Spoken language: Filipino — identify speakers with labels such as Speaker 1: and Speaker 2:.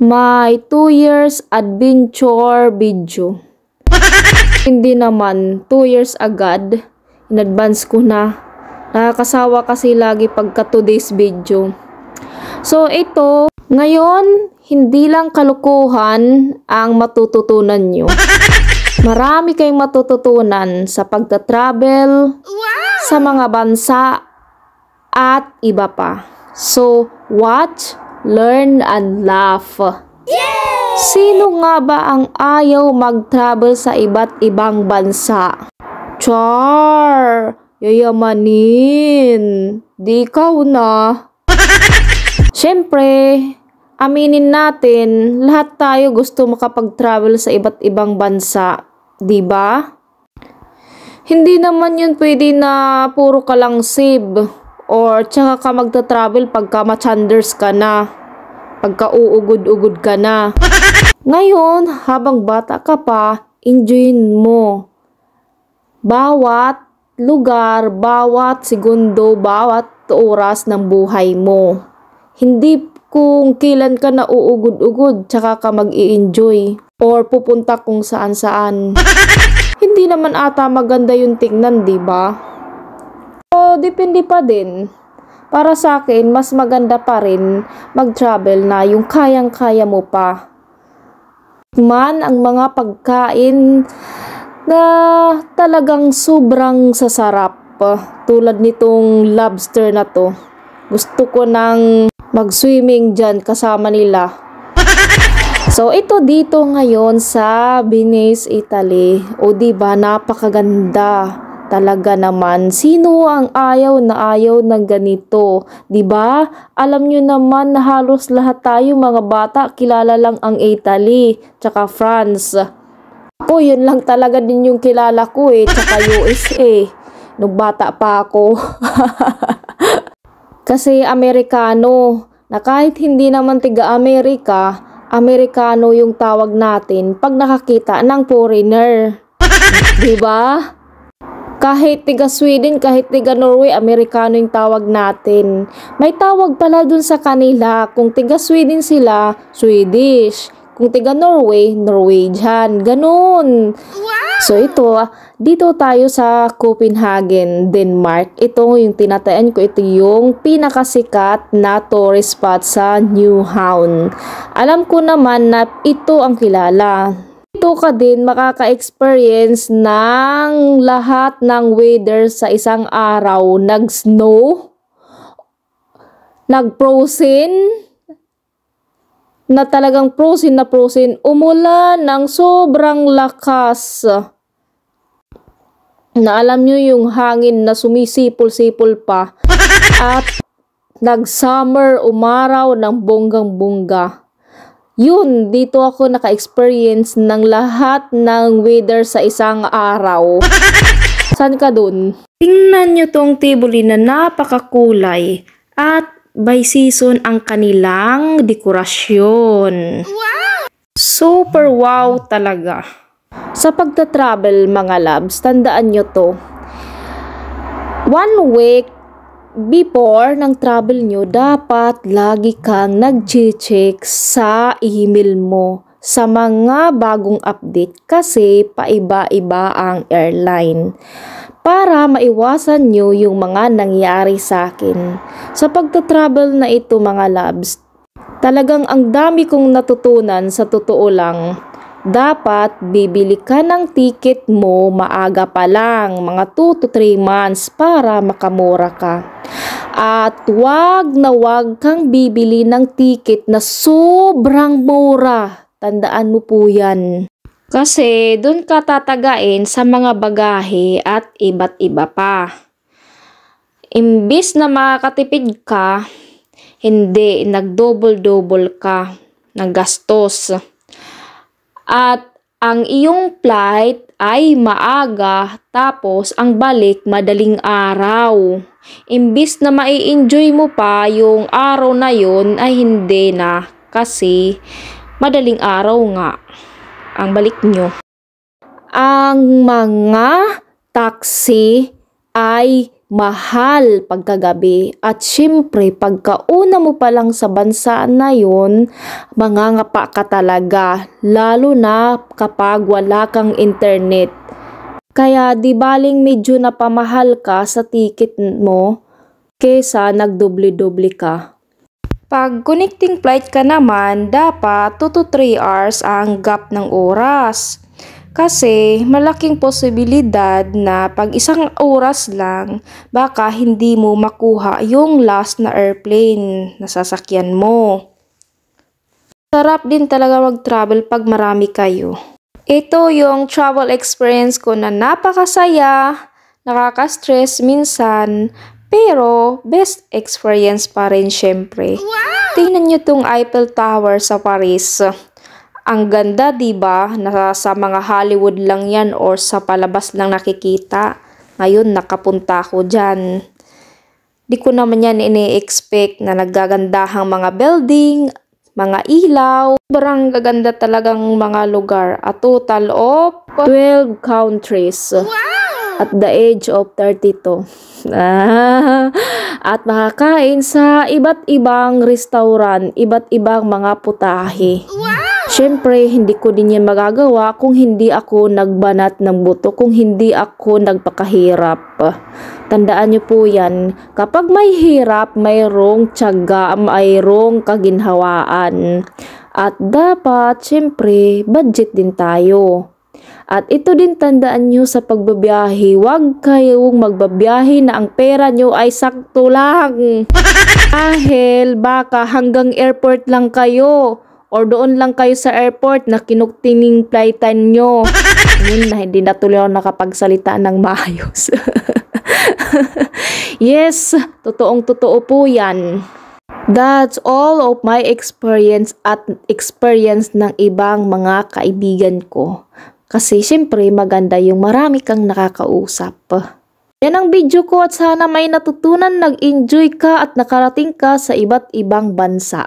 Speaker 1: My 2 years adventure video. Hindi naman 2 years agad. In advance ko na. Nakakasawa kasi lagi pagka today's video. So ito, ngayon, hindi lang kalukuhan ang matututunan nyo. Marami kayong matututunan sa pagta-travel, sa mga bansa, at iba pa. So, watch, learn, and laugh. Yay! Sino nga ba ang ayaw mag-travel sa iba't ibang bansa? Char! Yayamanin! Di ikaw na. Siyempre, aminin natin, lahat tayo gusto makapag-travel sa iba't ibang bansa. Diba? Hindi naman yun pwede na puro ka lang save or tsaka ka magta-travel pagka machanders ka na, pagka uugod-ugod ka na. Ngayon, habang bata ka pa, enjoyin mo. Bawat lugar, bawat segundo, bawat oras ng buhay mo. Hindi kung kailan ka na uugod-ugod, tsaka ka mag-i-enjoy or pupunta kung saan-saan. Hindi naman ata maganda yung tingnan, diba? So, depende pa din. Para sa akin, mas maganda pa rin mag-travel na yung kayang-kaya mo pa. Man, ang mga pagkain na talagang sobrang sasarap. Tulad nitong lobster na to. Gusto ko nang mag-swimming dyan kasama nila. So, ito dito ngayon sa Venice, Italy. O diba, napakaganda. Talaga naman, sino ang ayaw ng ganito? 'Di ba? Alam nyo naman na halos lahat tayo mga bata kilala lang ang Italy, tsaka France. O yun lang talaga din yung kilala ko tsaka USA. Nung bata pa ako. Kasi Amerikano, na kahit hindi naman tiga-Amerika, Amerikano yung tawag natin pag nakakita ng foreigner. 'Di ba? Kahit tiga Sweden, kahit tiga Norway, Amerikano yung tawag natin. May tawag pala dun sa kanila. Kung tiga Sweden sila, Swedish. Kung tiga Norway, Norwegian. Ganun. Wow! So ito, dito tayo sa Copenhagen, Denmark. Ito yung tinatayaan ko. Ito yung pinakasikat na tourist spot sa Newhavn. Alam ko naman na ito ang kilala. Dito ka din makaka-experience ng lahat ng weather sa isang araw. Nag-snow, nag-frozen, na talagang frozen na frozen, umulan ng sobrang lakas. Na alam nyo yung hangin na sumisipol-sipol pa. At nag-summer, umaraw ng bonggang-bongga. Yun, dito ako naka-experience ng lahat ng weather sa isang araw. Saan ka dun? Tingnan nyo tong tibuli na napakakulay at by season ang kanilang dekorasyon. Wow! Super wow talaga. Sa pagta-travel mga loves, tandaan nyo to. 1 week before ng travel nyo, dapat lagi kang nag-check sa email mo sa mga bagong update kasi paiba-iba ang airline para maiwasan nyo yung mga nangyari sa akin. Sa pagta-travel na ito mga loves, talagang ang dami kong natutunan sa totoo lang. Dapat bibili ka ng ticket mo maaga pa lang, mga 2 to 3 months para makamura ka. At wag na wag kang bibili ng ticket na sobrang mura. Tandaan mo po yan. Kasi doon ka tatagain sa mga bagahe at iba't iba pa. Imbis na makakatipid ka, hindi, nag-double-double ka ng gastos. At ang iyong flight ay maaga tapos ang balik madaling araw. Imbis na mai-enjoy mo pa yung araw na yun ay hindi na kasi madaling araw nga ang balik nyo. Ang mga taxi ay mahal pagkagabi. At syempre, pagkauna mo pa lang sa bansa na yun, mangangapa ka talaga. Lalo na kapag wala kang internet. Kaya di baling medyo napamahal ka sa ticket mo kesa nagdoble-doble ka. Pag connecting flight ka naman, dapat 2 to 3 hours ang gap ng oras. Kasi malaking posibilidad na pag isang oras lang, baka hindi mo makuha yung last na airplane na sasakyan mo. Sarap din talaga mag-travel pag marami kayo. Ito yung travel experience ko na napakasaya, nakaka-stress minsan, pero best experience pa rin syempre. Wow! Tingnan nyo tong Eiffel Tower sa Paris. Ang ganda, diba? Sa mga Hollywood lang yan or sa palabas lang nakikita. Ngayon, nakapunta ako dyan. Di ko naman yan ini-expect na naggagandahang mga building, mga ilaw. Sobrang gaganda talagang mga lugar. A total of 12 countries. Wow! At the age of 32. At makakain sa iba't ibang restaurant, iba't ibang mga putahe. Wow! Siyempre, hindi ko din yan magagawa kung hindi ako nagbanat ng buto, kung hindi ako nagpakahirap. Tandaan nyo po yan, kapag may hirap, mayroong tiyaga, mayroong kaginhawaan. At dapat, siyempre, budget din tayo. At ito din tandaan nyo sa pagbabiyahe, huwag kayong magbabiyahe na ang pera nyo ay sakto lang. Dahil baka hanggang airport lang kayo or doon lang kayo sa airport na kinuktining flightan nyo. Yun na, hindi na tuloy ako nakapagsalita ng maayos. Yes, totoong-totoo po yan. That's all of my experience at experience ng ibang mga kaibigan ko. Kasi syempre maganda yung marami kang nakakausap. Yan ang video ko at sana may natutunan, nag-enjoy ka at nakarating ka sa iba't ibang bansa.